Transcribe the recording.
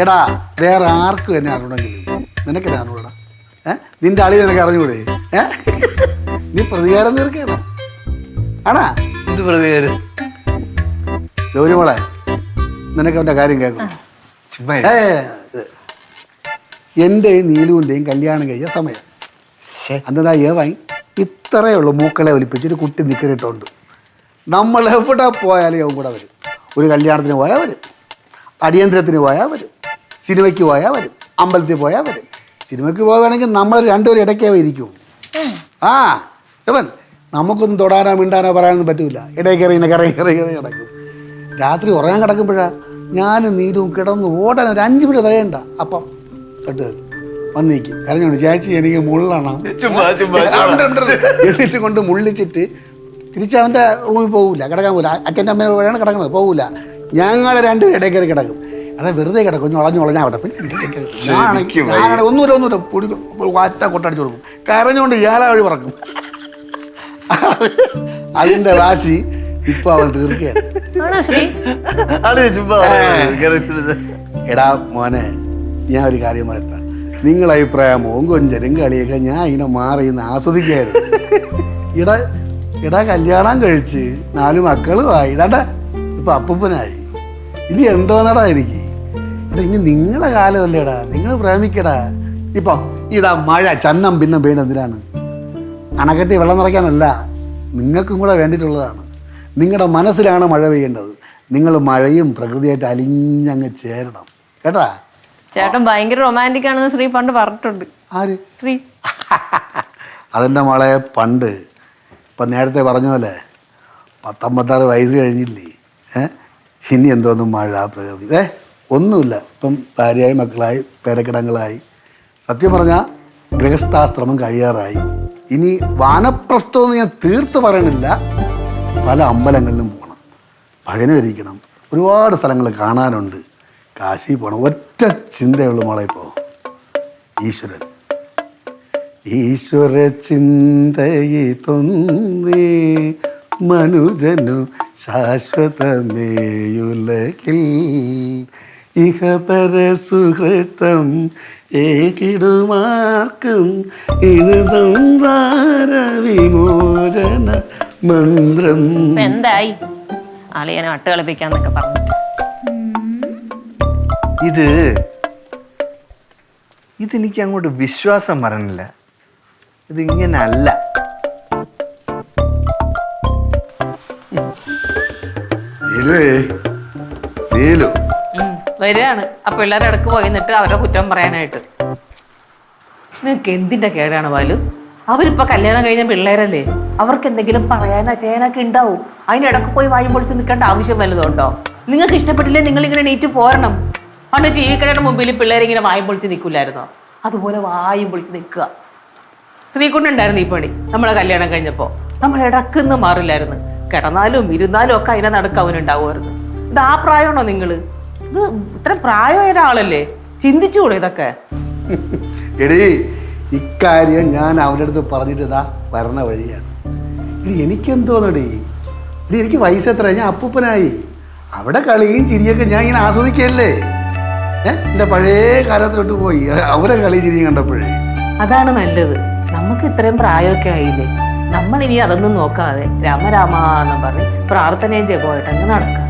എടാ വേറെ ആർക്കും എന്നെ അറിയണമെങ്കിലും നിനക്കെന്നെ അറിഞ്ഞൂടാ. നിന്റെ അളി നിനക്ക് അറിഞ്ഞൂടെ? നീ പ്രതികാരം തീർക്കണം ആണാ? എന്ത് പ്രതികാരം? ഗൗരിമോളെ, നിനക്ക് അവൻ്റെ കാര്യം കേൾക്കും. എൻ്റെയും നീലുവിൻ്റെയും കല്യാണം കഴിഞ്ഞ സമയം അന്നതാ ഏവായി ഇത്രയേ ഉള്ളൂ. മൂക്കളെ ഒലിപ്പിച്ച് ഒരു കുട്ടി നിൽക്കിട്ടുണ്ട്. നമ്മൾ എവിടെ പോയാലും അവൻ കൂടെ വരും. ഒരു കല്യാണത്തിന് പോയാൽ വരും, അടിയന്തരത്തിന് പോയാൽ വരും, സിനിമയ്ക്ക് പോയാൽ വരും, അമ്പലത്തിൽ പോയാൽ വരും. സിനിമയ്ക്ക് പോവുകയാണെങ്കിൽ നമ്മൾ രണ്ടുപേരും ഇടയ്ക്കേ ഇരിക്കും. ഇവൻ നമുക്കൊന്നും തൊടാനോ മിണ്ടാനോ പറയാനൊന്നും പറ്റില്ല. ഇടയിൽ കയറി കിടക്കും. രാത്രി ഉറങ്ങാൻ കിടക്കുമ്പോഴാണ് ഞാനും നീരും കിടന്ന് ഓടാൻ ഒരു 5 മിനിറ്റ് തകയണ്ട. അപ്പം തൊട്ട് വന്നിരിക്കും കരഞ്ഞോണ്ട്, ചേച്ചി എനിക്ക് മുള്ളണം എന്നിട്ട് കൊണ്ട് മുള്ളിച്ചിട്ട് തിരിച്ചവൻ്റെ റൂമിൽ പോകില്ല, കിടക്കാൻ പോകില്ല. അച്ഛൻ്റെ അമ്മേനെ പോയാണ് കിടക്കുന്നത്, പോകില്ല. ഞങ്ങൾ രണ്ടുപേരും ഇടയിൽ കയറി കിടക്കും. അതെ വെറുതെ കിടക്കും, വളഞ്ഞാവട്ടെ. ഒന്നുമില്ല പൊടി വാറ്റ കൊട്ടടിച്ചു കൊടുക്കും. കരഞ്ഞുകൊണ്ട് ഇയാളെ വഴി പറക്കും. അതിന്റെ വാശി ഇപ്പൊ അവൻ തീർക്കുകയാണ്. എടാ മോനെ, ഞാൻ ഒരു കാര്യം പറയട്ടെ. നിങ്ങളെ അഭിപ്രായമോ കൊഞ്ചരും കളിയൊക്കെ ഞാൻ ഇങ്ങനെ മാറി ഇന്ന് ആസ്വദിക്കായിരുന്നു. ഇടാ കല്യാണം കഴിച്ച് 4 മക്കളുമായി. ഇതാണ്ടാ ഇപ്പൊ അപ്പൂപ്പനായി. ഇനി എന്തോന്നടാ എനിക്ക്? ഇനി നിങ്ങളെ കാലമല്ലേടാ, നിങ്ങൾ പ്രേമിക്കടാ. ഇപ്പൊ ഇതാ മഴ ചന്നം പിന്നെ പെയ്യുന്നത് എന്തിനാണ്? അണക്കെട്ടി വെള്ളം നിറയ്ക്കാനല്ല, നിങ്ങൾക്കും കൂടെ വേണ്ടിയിട്ടുള്ളതാണ്. നിങ്ങളുടെ മനസ്സിലാണ് മഴ പെയ്യേണ്ടത്. നിങ്ങൾ മഴയും പ്രകൃതിയായിട്ട് അലിഞ്ഞങ്ങ് ചേരണം കേട്ടാ. ചേട്ടൻ ഭയങ്കര റൊമാൻറ്റിക് ആണെന്ന് ശ്രീ പണ്ട് പറഞ്ഞിട്ടുണ്ട്. ആര്? ശ്രീ. അതെൻ്റെ മോളെ പണ്ട്. ഇപ്പം നേരത്തെ പറഞ്ഞ പോലെ 19-56 വയസ്സ് കഴിഞ്ഞില്ലേ? ഇനി എന്തോന്നും മഴ പ്രകൃതി ഒന്നുമില്ല. ഇപ്പം ഭാര്യയായി, മക്കളായി, പേരക്കിടങ്ങളായി. സത്യം പറഞ്ഞാൽ ഗൃഹസ്ഥാശ്രമം കഴിയാറായി. ഇനി വാനപ്രസ്ഥമെന്ന് ഞാൻ തീർത്ത് പറയണില്ല. പല അമ്പലങ്ങളിലും പോകണം, ഭജനമിരിക്കണം, ഒരുപാട് സ്ഥലങ്ങൾ കാണാനുണ്ട്. കാശി പോകണം. ഒറ്റ ചിന്തയുള്ളൂ മോളെ ഇപ്പോൾ, ഈശ്വരൻ. ഈശ്വര ചിന്തയിതൊന്നേ മനുജനു ശാശ്വതമേയുലകിൽ ഇഹപര സുഹൃത്തം ഏകിടുമാർക്കും ഇത് സംസാര വിമോചന മന്ത്രം. എന്തായി ആളിയനെ അട്ടുകളിപ്പിക്കാന്നൊക്കെ പറഞ്ഞിട്ട്? ഇതെനിക്ക് അങ്ങോട്ട് വിശ്വാസം വരണില്ല. ഇതിങ്ങനല്ല. വരികയാണ് ആ പിള്ളേരെ ഇടക്ക് പോയി നിന്നിട്ട് അവരെ കുറ്റം പറയാനായിട്ട്. നിനക്ക് എന്തിന്റെ കേടാണ് ബാലു? അവരിപ്പോ കല്യാണം കഴിഞ്ഞ പിള്ളേരല്ലേ, അവർക്ക് എന്തെങ്കിലും പറയാനോ ചെയ്യാനൊക്കെ ഉണ്ടാവും. അതിനിടക്ക് പോയി വായും പൊളിച്ച് നിൽക്കേണ്ട ആവശ്യം വല്ലതുണ്ടോ? നിങ്ങൾക്ക് ഇഷ്ടപ്പെട്ടില്ലേ നിങ്ങൾ ഇങ്ങനെ നീറ്റ് പോരണം. പണ്ട് TV കടയുടെ മുമ്പിൽ പിള്ളേരെ ഇങ്ങനെ വായും പൊളിച്ച് നിൽക്കില്ലായിരുന്നോ? അതുപോലെ വായും പൊളിച്ച് നിൽക്കുക. ശ്രീകുണ്ടുണ്ടായിരുന്നു ഈ പണി. നമ്മളെ കല്യാണം കഴിഞ്ഞപ്പോ നമ്മൾ ഇടക്കുന്ന് മാറില്ലായിരുന്നു. കിടന്നാലും ഇരുന്നാലും ഒക്കെ അതിനെ നടക്കവനുണ്ടാവുമായിരുന്നു. ഇത് ആ പ്രായമാണോ നിങ്ങള്? ഇത്ര പ്രായമായ ഒരാളല്ലേ, ചിന്തിച്ചുകൂടെ ഇതൊക്കെ? എടീ, ഇക്കാര്യം ഞാൻ അവരുടെ അടുത്ത് പറഞ്ഞിട്ട് ഇതാ വരണ വഴിയാണ്. ഇനി എനിക്കെന്തോന്നടി, എനിക്ക് വയസ്സെത്ര, ഞാൻ അപ്പൂപ്പനായി. അവിടെ കളിയും ചിരിയൊക്കെ ഞാൻ ഇങ്ങനെ ആസ്വദിക്കല്ലേ. എൻ്റെ പഴയ കാലത്തിലോട്ട് പോയി അവരെ കളി ചിരിയും കണ്ടപ്പോഴേ. അതാണ് നല്ലത്. നമുക്ക് ഇത്രയും പ്രായമൊക്കെ ആയില്ലേ, നമ്മൾ ഇനി അതൊന്നും നോക്കാതെ രാമരാമ എന്നും പറഞ്ഞ് പ്രാർത്ഥനയും ജപമായിട്ട് അങ്ങ് നടക്കുക.